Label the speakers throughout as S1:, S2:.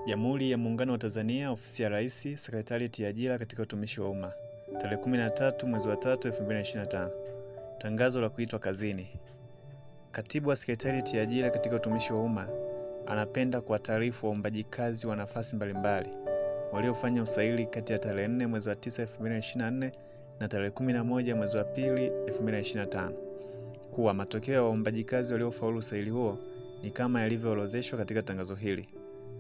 S1: Jamhuri ya Muungano wa Tanzania, Ofisi ya Rais, Sekretarieti ya Ajira katika Utumishi wa Umma. Tarehe 13 mwezi wa 3 2025. Tangazo la kuitwa kazini. Katibu wa Sekretarieti ya Ajira katika Utumishi wa Umma anapenda kuwataarifu waombaji kazi wa nafasi mbalimbali waliofanya usaili kati ya tarehe 4 mwezi wa 9 2024 na tarehe 11 mwezi wa 2 2025 kuwa matokeo ya waombaji kazi waliofaulu usaili huo ni kama yalivyoorodheshwa katika tangazo hili.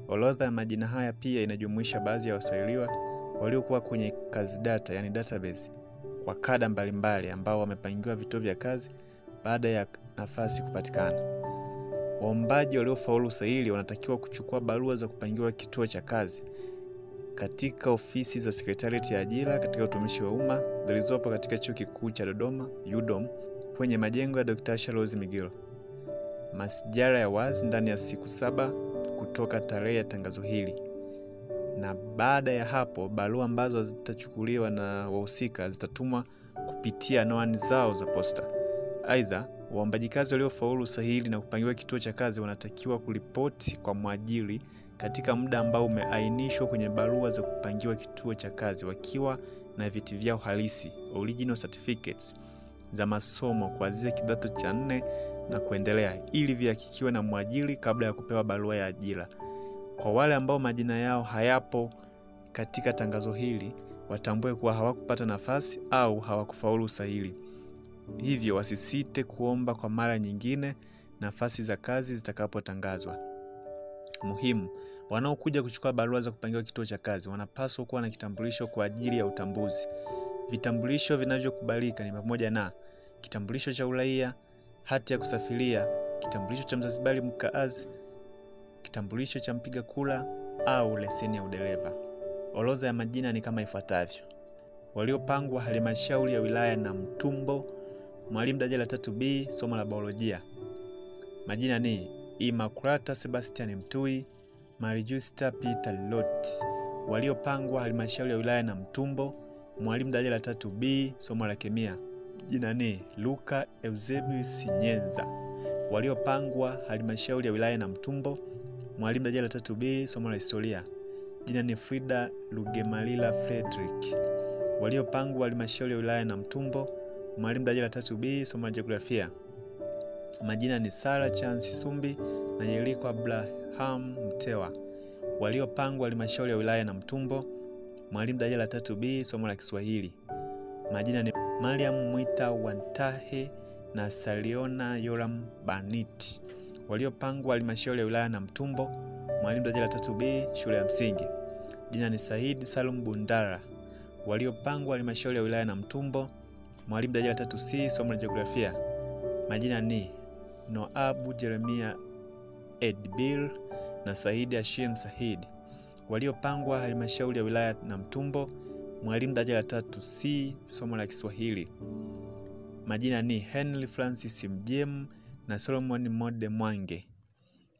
S1: Orodha ya majina haya pia inajumuisha baadhi ya wasailiwa waliokuwa kwenye kazi data, yani database, kwa kada mbalimbali ambao wamepangiwa vituo vya kazi baada ya nafasi kupatikana. Waombaji waliofaulu usaili wanatakiwa kuchukua barua za kupangiwa kituo cha kazi katika ofisi za Sekretarieti ya Ajira katika Utumishi wa Umma zilizopo katika Chuo Kikuu cha Dodoma UDOM kwenye majengo ya Dr. Asha Rose Migiro. Masijara ya wazi ndani ya siku 7 kutoka tarehe ya tangazo hili. Na baada ya hapo barua ambazo zitachukuliwa na wahusika zitatumwa kupitia anwani zao za posta. Aidha, waombaji kazi waliofaulu usaili na kupangiwa kituo cha kazi wanatakiwa kuripoti kwa mwajiri katika muda ambao umeainishwa kwenye barua za kupangiwa kituo cha kazi wakiwa na vyeti vyao halisi, original certificates za masomo kuanzia kidato cha 4 na kuendelea, ili vihakikiwe na mwajiri kabla ya kupewa barua ya ajira. Kwa wale ambao majina yao hayapo katika tangazo hili, watambue kuwa hawakupata nafasi au hawakufaulu usaili. Hivyo wasisite kuomba kwa mara nyingine nafasi za kazi zitakapotangazwa. Muhimu, wanaokuja kuchukua barua za kupangiwa kituo cha kazi wanapaswa kuwa na kitambulisho kwa ajili ya utambuzi. Vitambulisho vinavyokubalika ni pamoja na kitambulisho cha uraia, hati ya kusafiria, kitambulisho cha Mzanzibari mkaazi, kitambulisho cha mpiga kura au leseni ya udereva. Orodha ya majina ni kama ifuatavyo. Waliopangwa halmashauri ya wilaya Namtumbo, mwalimu daraja la 3B, somo la biolojia. Majina ni Immaculata Sebastian Mtui, Marijusta Peter Lot. Waliopangwa halmashauri ya wilaya Namtumbo, mwalimu daraja la 3B, somo la kemia. Jina ni Luka Eusebius Nyenza. Waliopangwa halmashauri ya wilaya Namtumbo, mwalimu daraja la 3B, somo la historia. Jina ni Frida Lugemalila Frederick. Waliopangwa halmashauri ya wilaya Namtumbo, mwalimu daraja la 3B, somo la jiografia. Majina ni Sarah Chance Sumbi na Yeriko Abraham Mtewa. Waliopangwa halmashauri ya wilaya Namtumbo, mwalimu daraja la 3B, somo la Kiswahili. Majina ni Mariam Mwita Wantahe na Saliona Yoram Banit. Waliopangwa halmashauri ya wilaya Namtumbo, mwalimu daraja la 3B, shule ya msingi. Jina ni Said Salum Bundara. Waliopangwa halmashauri ya wilaya Namtumbo, mwalimu daraja la 3C, somo la jiografia. Majina ni Noabu Jeremia Edbil na Said Hashim Said. Waliopangwa halmashauri ya wilaya Namtumbo, mwalimu daraja la 3C, somo la Kiswahili. Majina ni Henry Francis Mjem na Solomon Mode Mwange.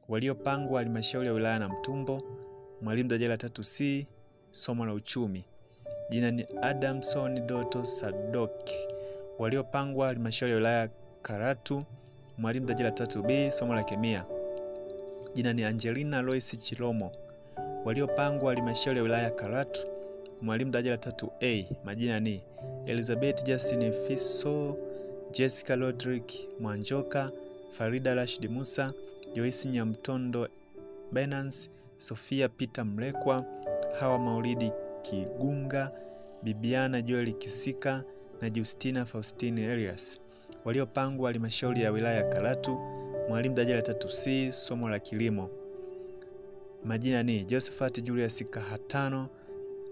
S1: Waliopangwa halmashauri ya wilaya Namtumbo, mwalimu daraja la 3C, somo la uchumi. Jina ni Adamson Doto Sadoki. Waliopangwa halmashauri ya wilaya Karatu, mwalimu daraja la 3B, somo la kemia. Jina ni Angelina Lois Chilomo. Waliopangwa halmashauri ya wilaya Karatu, mwalimu daraja la 3A. Majina ni Elizabeth Justin Fiso, Jessica Rodrick Mwanjoka, Farida Rashid Musa, Joyce Nyamtondo Benance, Sofia Peter Mlekwa, Hawa Maulidi Kigunga, Bibiana Joel Kisika na Justina Faustine Elias. Waliopangwa halmashauri ya wilaya Karatu, mwalimu daraja la 3C, somo la kilimo. Majina ni Josephat Julius Kahatano,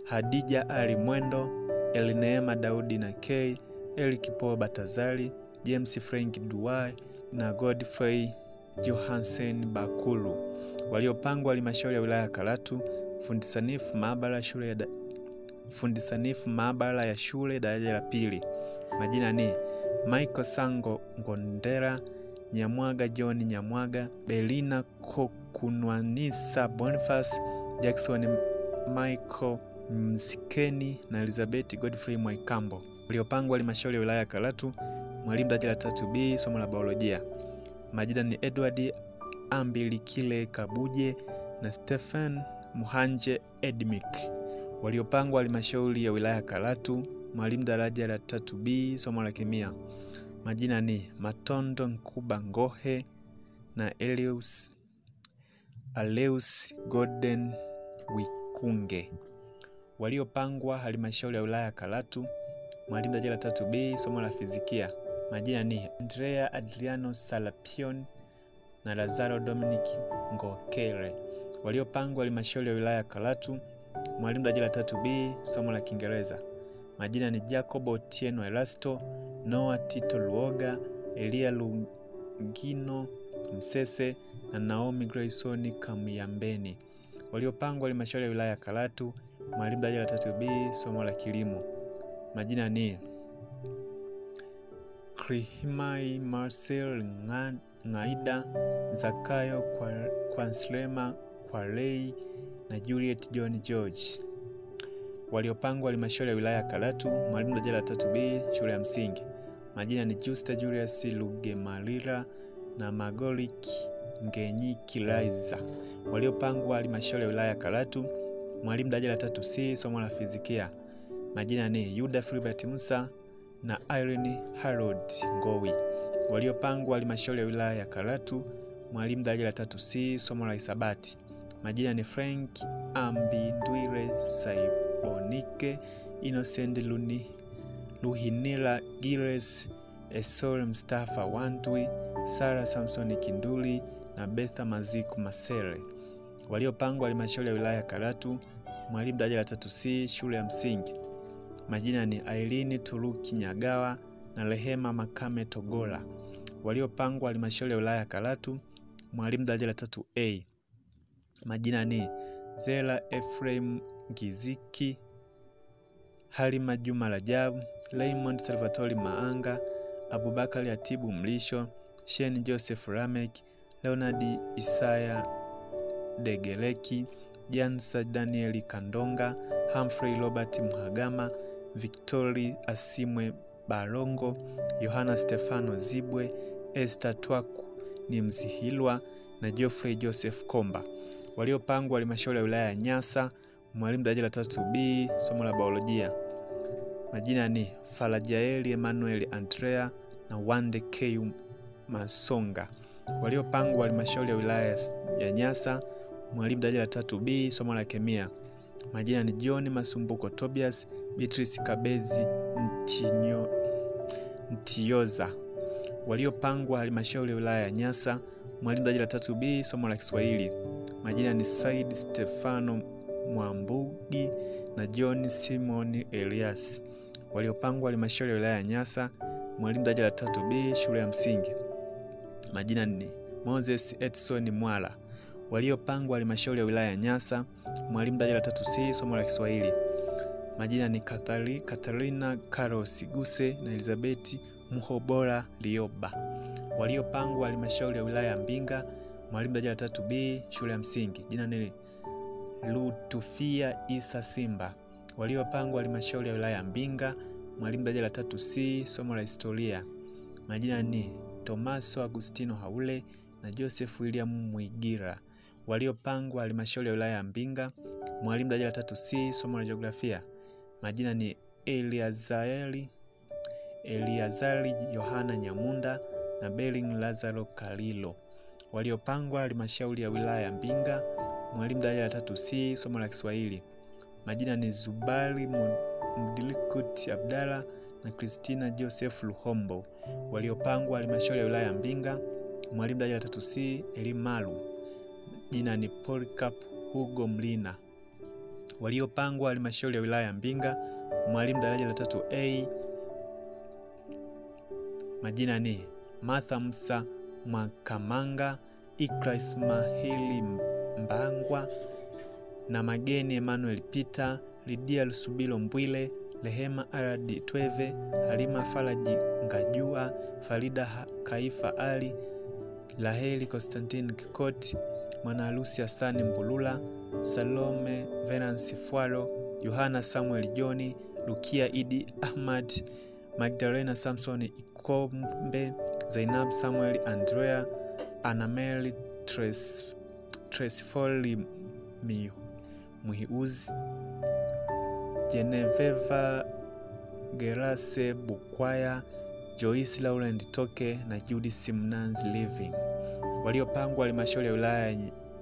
S1: Hadija Ali Mwendo, Elineema Daudi na K, Eric Paul Batazali, James Frank Duwai na Godfrey Johansen Bakulu. Waliopangwa halmashauri ya wilaya Karatu, fundi sanifu maabara ya shule daraja la 2. Majina ni Michael Sango Ngondera, Nyamwaga John Nyamwaga, Belina Kokunwanisa Boniface, Jackson Michael Msikeni na Elizabeth Godfrey Mwaikambo. Waliopangwa halmashauri ya wilaya Karatu, mwalimu daraja la 3B, somo la biolojia. Majina ni Edward Ambilikile Kabuje na Stephen Muhanje Edmic. Waliopangwa halmashauri ya wilaya Karatu, mwalimu daraja la 3B, somo la kemia. Majina ni Matondo Nkuba Ngohe na Aleus Golden Wikunge. Waliopangwa halmashauri ya wilaya Karatu, mwalimu daraja la 3B, somo la fizikia. Majina ni Andrea Adriano Salapion na Lazaro Dominic Ngokere. Waliopangwa halmashauri ya wilaya Karatu, mwalimu daraja la 3B, somo la Kiingereza. Majina ni Jacob Otieno Elasto, Noah Tito Luoga, Elia Lungino Msese na Naomi Grayson Kamuyambeni. Waliopangwa halmashauri ya wilaya Karatu, mwalimu daraja la 3B, somo la kilimo. Majina ni Krihimai Marcel Ngaida, Zakayo Kwanslema Kwarei na Juliet John George. Waliopangwa halmashauri ya wilaya Karatu, mwalimu daraja la 3B, shule ya msingi. Majina ni Justa Julius Lugemalira na Magolik Ngenyiki Laiza. Waliopangwa halmashauri ya wilaya Karatu, mwalimu daraja la 3C, somo la fizikia. Majina ni Yuda Filbert Musa na Irene Harold Ngowi. Waliopangwa halmashauri ya wilaya ya Karatu, mwalimu daraja la 3C, somo la hisabati. Majina ni Frank Ambindwire Saibonike, Innocent Luhinila Gires, Esol Mustafa Wandwi, Sara Samsoni Kinduli na Betha Maziku Masere. Waliopangwa halmashauri ya wilaya Karatu, mwalimu daraja la 3C, shule ya msingi. Majina ni Aileen Turuki Nyagawa na Rehema Makame Togola. Waliopangwa halmashauri ya wilaya Karatu, mwalimu daraja la 3A. Majina ni Zela Ephraim Giziki, Halima Juma Rajabu, Raymond Salvatore Maanga, Abubakar Atibu Mlisho, Shen Joseph Ramek, Leonard Isaya Degeleki, Jansa Daniel Kandonga, Humphrey Robert Mhagama, Victory Asimwe Barongo, Yohana Stefano Zibwe, Esther Twaku ni Mzihilwa na Geoffrey Joseph Komba. Waliopangwa halmashauri ya wilaya ya Nyasa, mwalimu daraja la 3B, somo la biolojia. Majina ni Farajaeli Emmanuel Andrea na Wande K Masonga. Waliopangwa halmashauri ya wilaya ya Nyasa, mwalimu daraja la 3B, somo la kemia. Majina ni John Masumbuko Tobias, Beatrice Kabezi Ntioza. Waliopangwa halmashauri ya wilaya ya Nyasa, mwalimu daraja la 3B, somo la Kiswahili. Majina ni Said Stefano Mwambugi na John Simon Elias. Waliopangwa halmashauri ya wilaya ya Nyasa, mwalimu daraja la 3B, shule ya msingi. Majina ni Moses Edson Mwala. Waliopangwa halmashauri ya wilaya ya Nyasa, mwalimu daraja la 3C, somo la Kiswahili. Majina ni Katarina Carlos Guse na Elizabeth Muhobora Lioba. Waliopangwa halmashauri ya wilaya ya Mbinga, mwalimu daraja la 3B, shule ya msingi. Jina ni Lutufia Isa Simba. Waliopangwa halmashauri ya wilaya ya Mbinga, mwalimu daraja la 3C, somo la historia. Majina ni Tomaso Agustino Haule na Joseph William Mwigira. Waliopangwa halmashauri ya wilaya ya Mbinga, mwalimu daraja la 3C, somo la jiografia. Majina ni Eliazari Yohana Nyamunda na Bering Lazaro Kalilo. Waliopangwa halmashauri ya wilaya ya Mbinga, mwalimu daraja la 3C, somo la Kiswahili. Majina ni Zubali Mdilikut Abdalla na Christina Joseph Luhombo. Waliopangwa halmashauri ya wilaya ya Mbinga, mwalimu daraja la 3C, elimu maalum. Jina ni Polycarp Hugo Mlina. Waliopangwa halmashauri ya wilaya ya Mbinga, mwalimu daraja la 3A. Majina ni Martha Musa Mwakamanga, Ikra Mahili Mbangwa na Mageni Emmanuel Peter, Lydia Lusubilo Mbwile, Rehema Aradi Tweve, Halima Faraji Ngajua, Farida Kaifa Ali, Laheli Constantine Kikoti, Mwanaharusi Hasani Mbulula, Salome Venance Fuaro, Yohana Samuel Joni, Lukia Idi Ahmad, Magdalena Samson Ikombe, Zainab Samuel Andrea, Anameli Tresfoli Muhiuzi, Genevieve Gerase Bukwaya, Joyce Laurent Toke na Judith Mnanzi Living. Waliopangwa halmashauri ya wilaya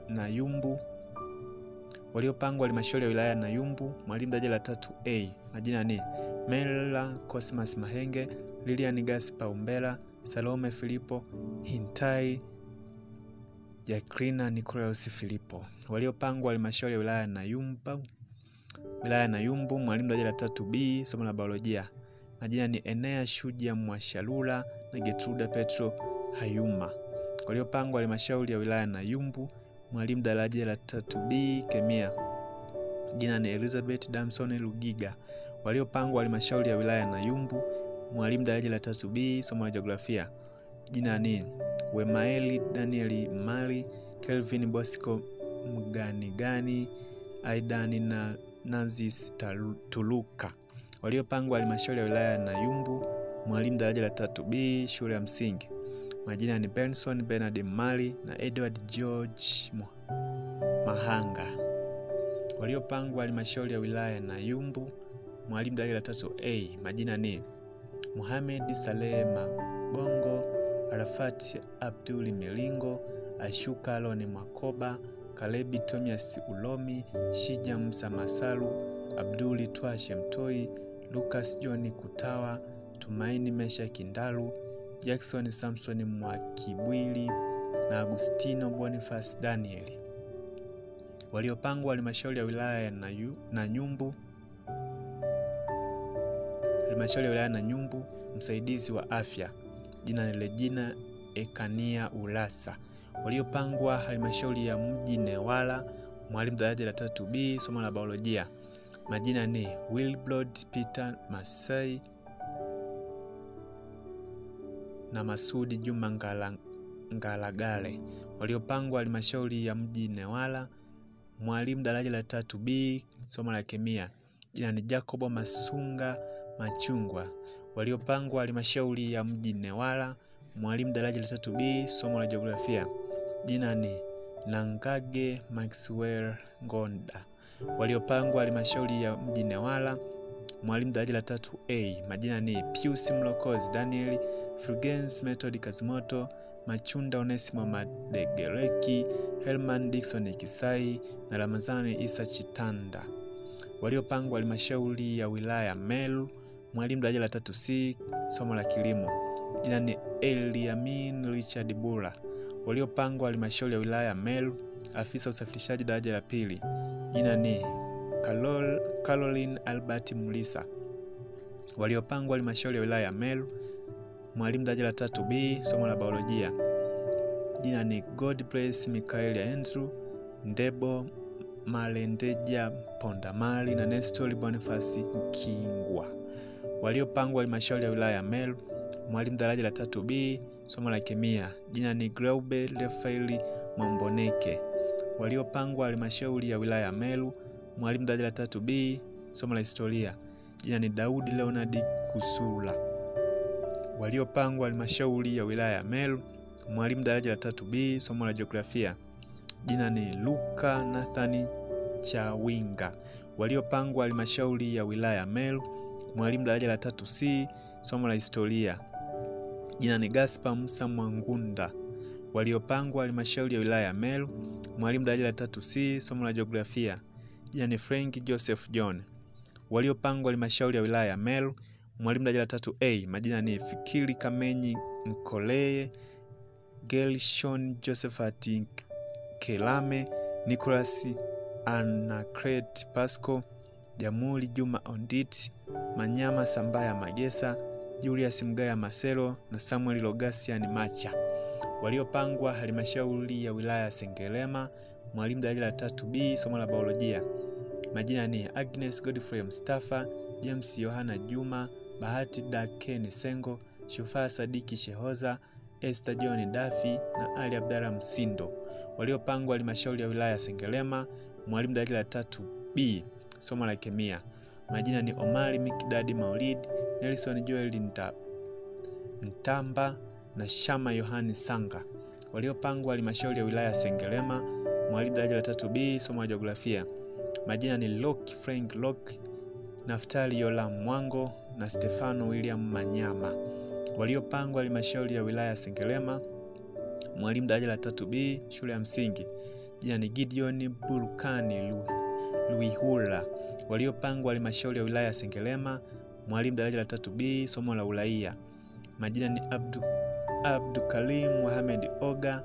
S1: na Yumbu, mwalimu daraja la 3A. Majina ni Mela Cosmas Mahenge, Lilian Gaspar Umbela, Salome Filipo Hintai, Jacqueline Nicholas Filipo. Waliopangwa halmashauri ya wilaya na Yumbu, mwalimu daraja la 3B, somo la biolojia. Majina ni Enea Shuja Mwashalula na Getruda Petro Hayuma. Waliopangwa halmashauri ya wilaya na Yumbu, mwalimu daraja la 3B, kemia. Jina ni Elizabeth Damson Lugiga. Waliopangwa halmashauri ya wilaya na Yumbu, mwalimu daraja la 3B, somo la jiografia. Jina ni Wemaeli Daniel Mali, Kelvin Bosco Mganigani, Aidani na Nazis Tuluka. Waliopangwa halmashauri ya wilaya na Yumbu, mwalimu daraja la 3B, shule ya msingi. Majina ni Benson Bernard Mali na Edward George Mahanga. Waliopangwa halmashauri ya wilaya na Yumbu, mwalimu daraja la 3A. Majina ni Mohamed Saleh Mabongo, Arafat Abdul Milingo, Ashuka Alone Makoba, Kalebi Thomas Ulomi, Shija Musa Masalu, Abduli Twashe Mtoi, Lucas John Kutawa, Tumaini Mesha Kindalu, Jackson Samson Mwakibwili na Agustino Boniface Daniel. Waliopangwa halmashauri ya wilaya na Nyumbu, msaidizi wa afya. Jina ni Regina Ekania Ulasa. Waliopangwa halmashauri ya mji Newala, mwalimu daraja la 3B, somo la biolojia. Majina ni Wilbrod Peter Masai na Masudi Juma Ngalagale. Waliopangwa halmashauri ya mji Newala, mwalimu daraja la 3B, somo la kemia. Jina ni Jacobo Masunga Machungwa. Waliopangwa halmashauri ya mji Newala, mwalimu daraja la 3B, somo la jiografia. Jina ni Nangage Maxwell Ngonda. Waliopangwa halmashauri ya mji Newala, mwalimu daraja la 3A. Majina ni Pius Mlokozi Daniel, Fulgens Method Kazimoto, Machunda Onesimo Madegereki, Herman Dickson Kisai na Ramazani Isa Chitanda. Waliopangwa halmashauri ya wilaya Meru, mwalimu daraja la 3C, somo la kilimo. Jina ni Eliamin Richard Bura. Waliopangwa halmashauri ya wilaya Meru, afisa usafirishaji daraja la 2. Jina ni Caroline Albert Mulisa. Waliopangwa halmashauri ya wilaya Meru, mwalimu daraja la 3B, somo la biolojia. Jina ni Godbless Mikaeli Andrew Ndebo Malendeja Pondamali na Nestor Boniface Kingwa. Waliopangwa halmashauri ya wilaya Meru, mwalimu daraja la 3B, somo la kemia. Jina ni Graube Rafaeli Mamboneke. Waliopangwa halmashauri ya wilaya Meru, mwalimu daraja la 3B, somo la historia. Jina ni Daudi Leonard Kusula. Waliopangwa halmashauri ya wilaya Meru, mwalimu daraja la 3B, somo la jiografia. Jina ni Luka Nathani Chawinga. Waliopangwa halmashauri ya wilaya Meru, mwalimu daraja la 3C, somo la historia. Jina ni Gaspar Musa Mwangunda. Waliopangwa halmashauri ya wilaya Meru, mwalimu daraja la 3C, somo la jiografia. Jina ni Frank Joseph John. Waliopangwa halmashauri ya wilaya Meru, mwalimu daraja la 3A. Majina ni Fikiri Kamenyi Nkoleye, Gelshon Josephat Kelame, Nicholas Anacret Pasco, Jamuli Juma Ondit, Manyama Sambaya Magesa, Julius Mgaya Masero na Samuel Logasian Macha. Waliopangwa halmashauri ya wilaya Sengerema, mwalimu daraja la 3B, somo la biolojia. Majina ni Agnes Godfrey Mustafa, James Yohana Juma, Bahati Dakeni Sengo, Shufaa Sadiki Shehoza, Esther John Dafi na Ali Abdalla Msindo. Waliopangwa halmashauri ya wilaya Sengerema, mwalimu daraja la 3B, somo la kemia. Majina ni Omari Mikdadi Maulid, Nelson Joel Ntamba na Shama Yohani Sanga. Waliopangwa halmashauri ya wilaya Sengerema, mwalimu daraja la 3B, somo la jiografia. Majina ni Locke Frank Locke, Naftali Yolam Mwango na Stefano William Manyama. Waliopangwa halmashauri ya wilaya Sengerema, mwalimu daraja la 3B, shule ya msingi. Jina ni Gideon Burkani Luihula. Waliopangwa halmashauri ya wilaya Sengerema, mwalimu daraja la 3B, somo la uraia. Majina ni Abdukarim Mohamed Oga,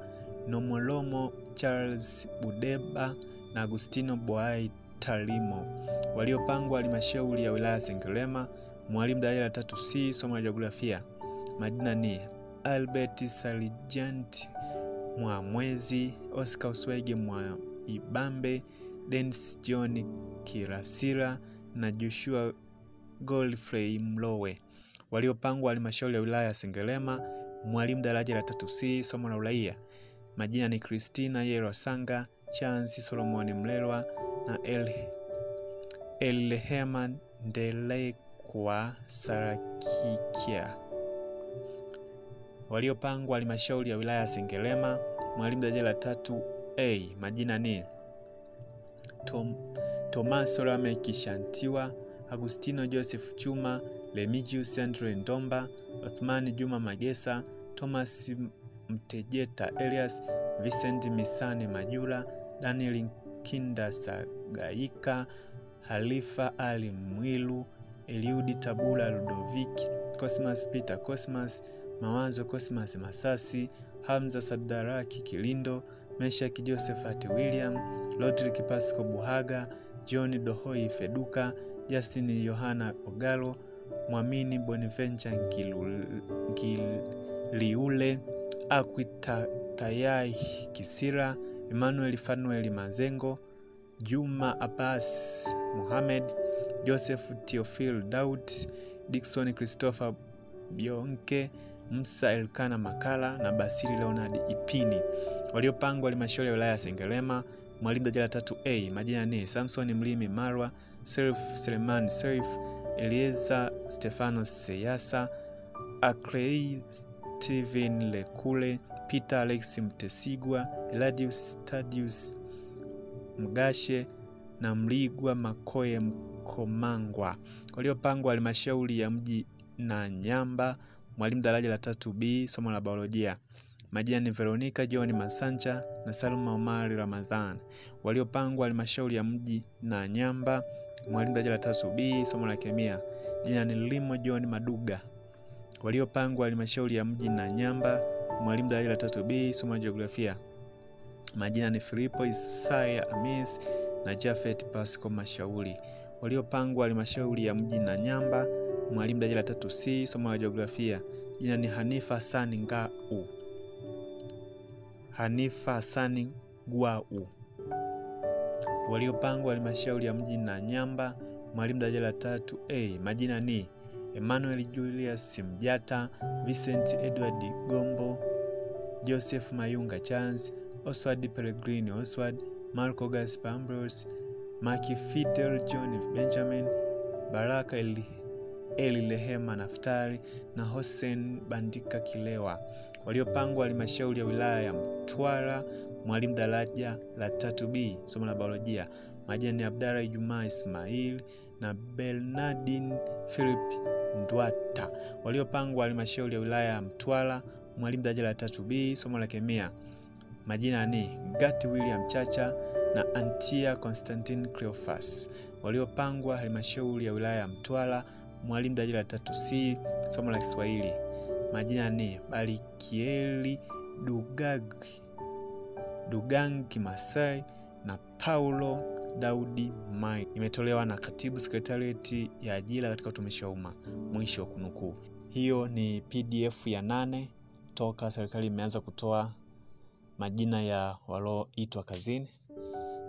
S1: Nomolomo Charles Budeba na Agustino Boai Talimo. Waliopangwa halmashauri ya wilaya Sengerema, mwalimu daraja la 3C, somo la jiografia. Majina ni Albert Sargent Mwamwezi, Oscar Uswege Mwaibambe, Dennis John Kirasira na Joshua Godfrey Mlowe. Waliopangwa halmashauri ya wilaya Sengerema, mwalimu daraja la 3C, somo la uraia. Majina ni Christina Yero Sanga, Chance Solomon Mlelwa na Elhema Ndelekwa Sarakikia. Waliopangwa halmashauri ya wilaya Sengerema, mwalimu daraja la 3A. Majina ni Tomaso Rame Kishantiwa, Agustino Joseph Chuma, Remigius Andre Ndomba, Othmani Juma Magesa, Thomas Mtejeta Elias, Vincent Misane Majula, Daniel Kinda Sagaika, Halifa Ali Mwilu, Eliudi Tabula Ludovic, Cosmas Peter Cosmas, Mawazo Cosmas Masasi, Hamza Sadaraki Kilindo, Meshaki Josephat William, Rodrick Pasco Buhaga, John Dohoi Feduka, Justin Yohana Ogalo, Mwamini Bonaventure Ngiliule, Akwita Tayai Kisira, Emmanuel Fanuel Mazengo, Juma Abbas Mohamed, Joseph Theophil Daud, Dickson Christopher Bionke, Musa Elkana Makala na Basili Leonard Ipini. Waliopangwa halmashauri ya wilaya Sengerema, mwalimu daraja la 3A. Majina ni Samson Mlimi Marwa, Serif Seleman Serif, Elieza Stefano Seyasa, Akrei Steven Lekule, Peter Alex Mtesigwa, Eladius Tadius Mgashe na Mligwa Makoye Mkomangwa. Waliopangwa halmashauri ya mji na Nyamba, mwalimu daraja la 3B, somo la biolojia. Majina ni Veronica John Masanja na Salma Omari Ramadhan. Waliopangwa halmashauri ya mji na Nyamba, mwalimu daraja la 3B, somo la kemia. Jina ni Limo John Maduga. Waliopangwa halmashauri ya mji na Nyamba, mwalimu daraja la 3B, somo la jiografia. Majina ni Filipo Isaya Amis na Jafet Pasco Mashauri. Waliopangwa halmashauri ya mji na Nyamba, mwalimu daraja la 3C, somo la jiografia. Jina ni Hanifa Hassan Ngau. Hanifa Hassan Gwau. Waliopangwa halmashauri ya mji na Nyamba, mwalimu daraja la 3A. Majina ni Emmanuel Julius Mjata, Vincent Edward Gombo, Joseph Mayunga Chance, Oswald Pellegrini Oswald, Marco Gaspar Ambrose, Maki Fidel John Benjamin, Baraka Eli Lehema Naftari na Hussein Bandika Kilewa. Waliopangwa halmashauri ya wilaya ya Mtwara, mwalimu daraja la 3B, somo la biolojia. Majina ni Abdalla Juma Ismail na Bernardine Philip Ndwata. Waliopangwa halmashauri ya wilaya ya Mtwara, mwalimu daraja la 3B, somo la kemia. Majina ni Gati William Chacha na Antia Constantine Cleophas. Waliopangwa halmashauri ya wilaya ya Mtwara, mwalimu daraja la 3C, somo la Kiswahili. Majina ni Barikieli Dugangi Masai na Paulo Daudi Mai. Imetolewa na Katibu Sekretarieti ya Ajira katika Utumishi wa Umma. Mwisho kunukuu. Hiyo ni PDF ya 8 toka serikali imeanza kutoa majina ya walioitwa kazini.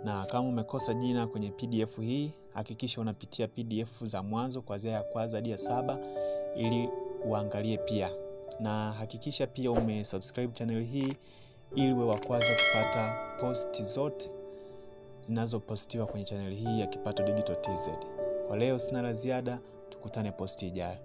S1: Na kama umekosa jina kwenye PDF hii, hakikisha unapitia PDF za mwanzo kuanzia ya kwanza hadi ya 7 ili uangalie pia. Na hakikisha pia umesubscribe channel hii ili uwe wa kwanza kupata posti zote zinazopostiwa kwenye channel hii ya Kipato Digital TZ. Kwa leo sina la ziada, tukutane posti ijayo.